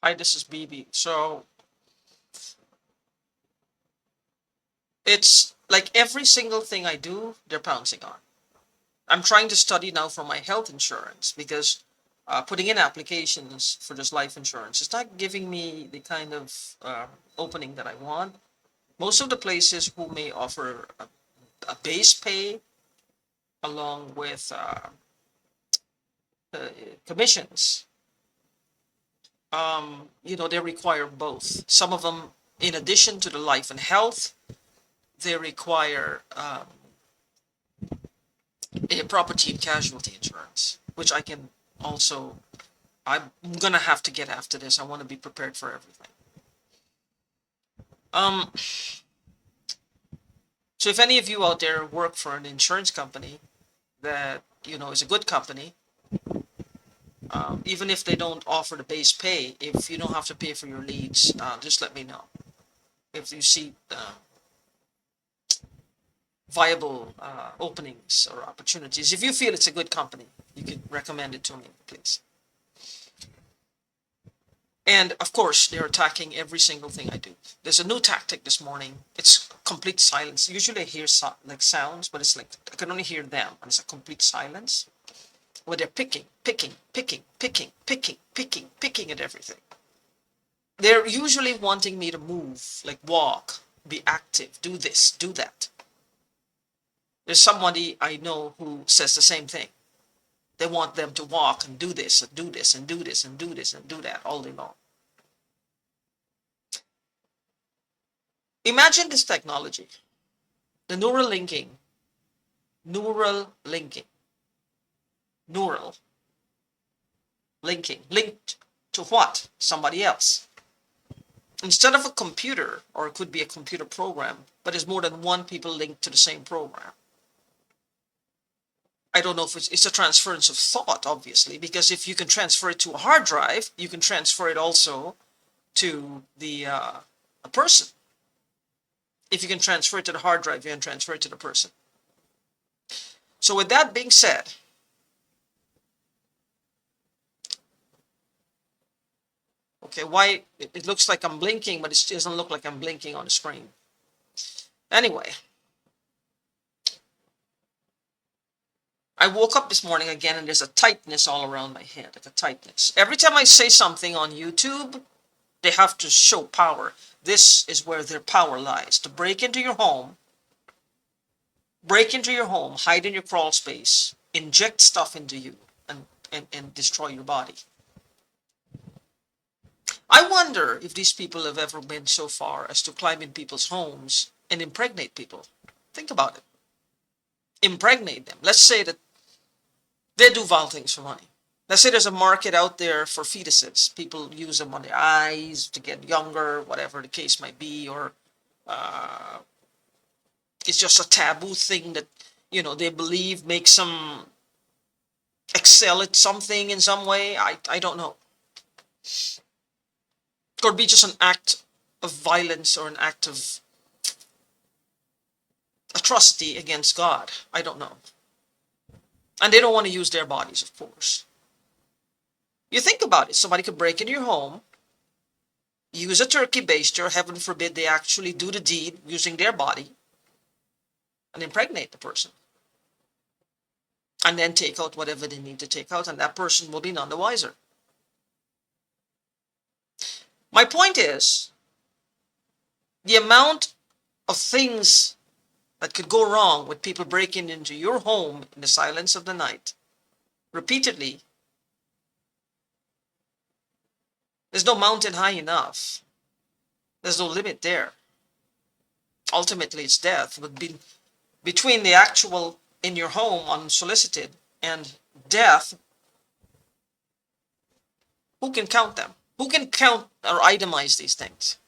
Hi, this is BB. So it's like every single thing I do, they're pouncing on. I'm trying to study now for my health insurance because putting in applications for this life insurance is not giving me the kind of opening that I want. Most of the places who may offer a base pay along with uh, commissions, they require both. Some of them, in addition to the life and health, they require a property and casualty insurance, which I can also, I'm gonna have to get after this. I want to be prepared for everything. Um, so if any of you out there work for an insurance company that is a good company, even if they don't offer the base pay, if you don't have to pay for your leads, just let me know. If you see viable openings or opportunities, if you feel it's a good company, you can recommend it to me, please. And of course, they're attacking every single thing I do. There's a new tactic this morning. It's complete silence. Usually I hear like sounds, but it's like I can only hear them, and it's a complete silence where they're picking at everything. They're usually wanting me to move, like walk, be active, do this, do that. There's somebody I know who says the same thing. They want them to walk and do this and do this and do this and do this and do that all day long. Imagine this technology, the neural linking, neural linked to what? Somebody else. Instead of a computer, or it could be a computer program, but it's more than one people linked to the same program. I don't know if it's a transference of thought, obviously, because if you can transfer it to a hard drive, you can transfer it also to the a person. If you can transfer it to the hard drive, you can transfer it to the person. So with that being said, okay, why it looks like I'm blinking, but it doesn't look like I'm blinking on the screen. Anyway, I woke up this morning again and there's a tightness all around my head, like a tightness. Every time I say something on YouTube, they have to show power. This is where their power lies. To break into your home, hide in your crawl space, inject stuff into you, and destroy your body. I wonder if these people have ever been so far as to climb in people's homes and impregnate people. Think about it. Impregnate them. Let's say that they do vile things for money. Let's say there's a market out there for fetuses. People use them on their eyes to get younger, whatever the case might be, or uh, it's just a taboo thing that they believe makes them excel at something in some way. I don't know. Could be just an act of violence or an act of atrocity against God. I don't know. And they don't want to use their bodies, of course. You think about it. Somebody could break into your home, use a turkey baster, heaven forbid they actually do the deed using their body, and impregnate the person. And then take out whatever they need to take out, and that person will be none the wiser. My point is, the amount of things that could go wrong with people breaking into your home in the silence of the night, repeatedly, there's no mountain high enough. There's no limit there. Ultimately, it's death. But between the actual in your home unsolicited and death, who can count them? Who can count or itemize these things?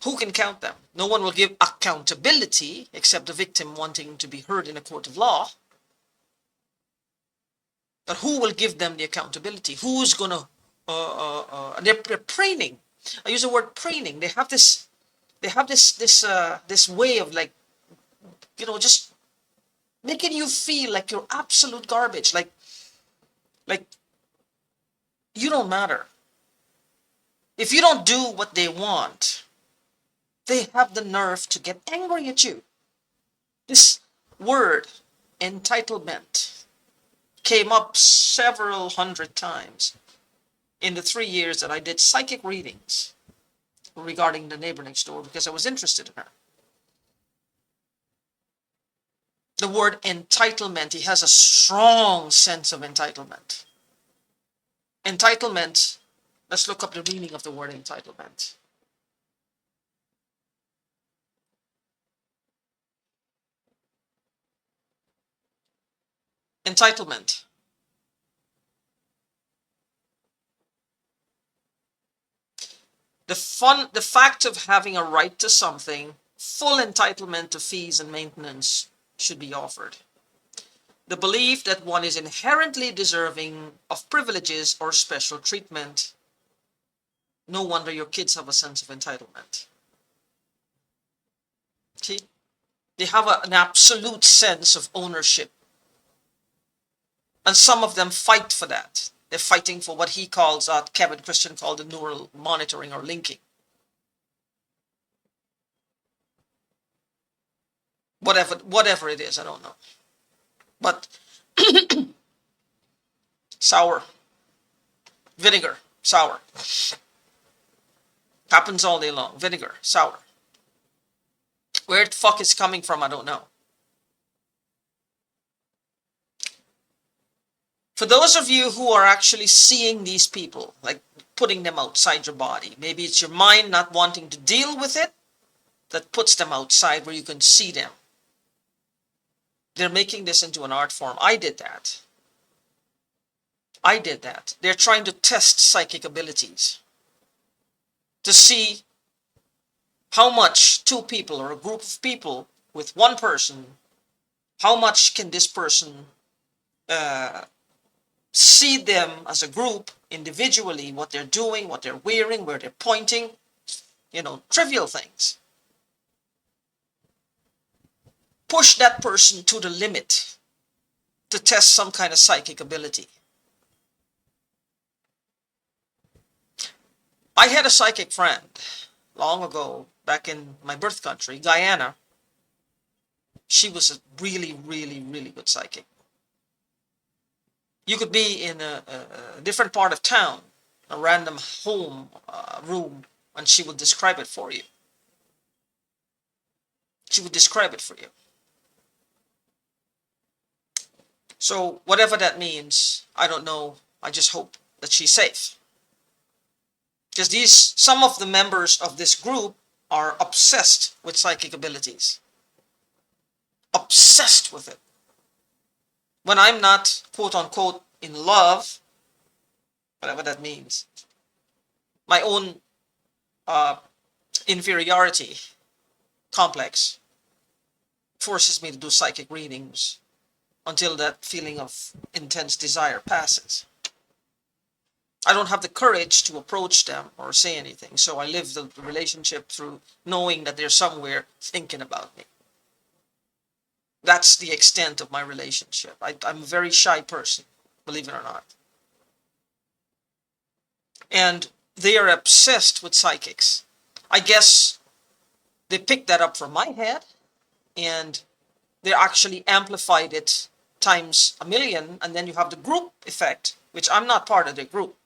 Who can count them? No one will give accountability except the victim wanting to be heard in a court of law. But who will give them the accountability? Who's gonna? They're preening. I use the word preening. They have this. They have this way of like, just making you feel like you're absolute garbage. Like don't matter. If you don't do what they want, they have the nerve to get angry at you. This word, entitlement, came up several hundred times in the 3 years that I did psychic readings regarding the neighbor next door because I was interested in her. The word entitlement, he has a strong sense of entitlement. Entitlement, let's look up the meaning of the word entitlement. Entitlement. The fact of having a right to something, full entitlement to fees and maintenance should be offered. The belief that one is inherently deserving of privileges or special treatment. No wonder your kids have a sense of entitlement. See? They have an absolute sense of ownership. And some of them fight for that. They're fighting for what he calls, Kevin Christian called the neural monitoring or linking. Whatever it is, I don't know. But sour. Vinegar, sour. Happens all day long. Vinegar, sour. Where the fuck it's coming from, I don't know. For those of you who are actually seeing these people, like putting them outside your body, maybe it's your mind not wanting to deal with it that puts them outside where you can see them. They're making this into an art form. I did that. They're trying to test psychic abilities to see how much two people or a group of people with one person, how much can this person see them as a group, individually, what they're doing, what they're wearing, where they're pointing, trivial things. Push that person to the limit to test some kind of psychic ability. I had a psychic friend long ago, back in my birth country, Guyana. She was a really, really, really good psychic. You could be in a different part of town, a random home room, and she would describe it for you. She would describe it for you. So whatever that means, I don't know. I just hope that she's safe. Because some of the members of this group are obsessed with psychic abilities. Obsessed with it. When I'm not, quote unquote, in love, whatever that means, my own inferiority complex forces me to do psychic readings until that feeling of intense desire passes. I don't have the courage to approach them or say anything, so I live the relationship through knowing that they're somewhere thinking about me. That's the extent of my relationship. I'm a very shy person, believe it or not. And they are obsessed with psychics. I guess they picked that up from my head, and they actually amplified it times a million, and then you have the group effect, which I'm not part of the group.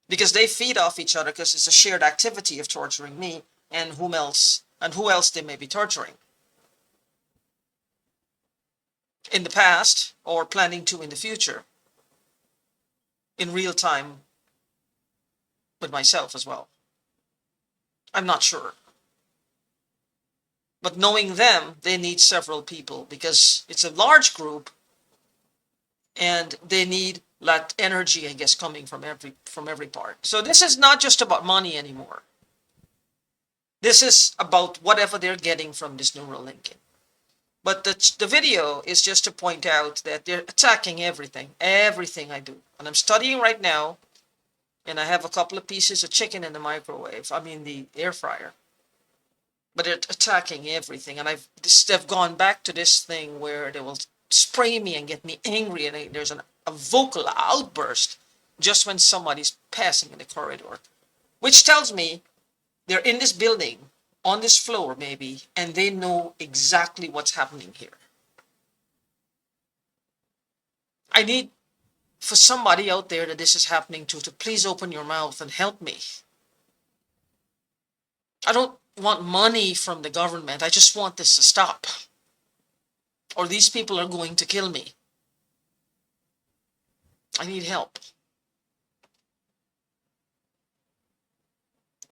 Because they feed off each other because it's a shared activity of torturing me and who else they may be torturing. In the past, or planning to in the future, in real time with myself as well. I'm not sure. But knowing them, they need several people because it's a large group and they need that energy, I guess, coming from every part. So this is not just about money anymore. This is about whatever they're getting from this neural linking. But the video is just to point out that they're attacking everything I do. And I'm studying right now, and I have a couple of pieces of chicken in the microwave, the air fryer. But they're attacking everything. And they've gone back to this thing where they will spray me and get me angry, and there's a vocal outburst just when somebody's passing in the corridor, which tells me they're in this building, on this floor maybe, and they know exactly what's happening here. I need for somebody out there that this is happening to please open your mouth and help me. I don't want money from the government. I just want this to stop. Or these people are going to kill me. I need help.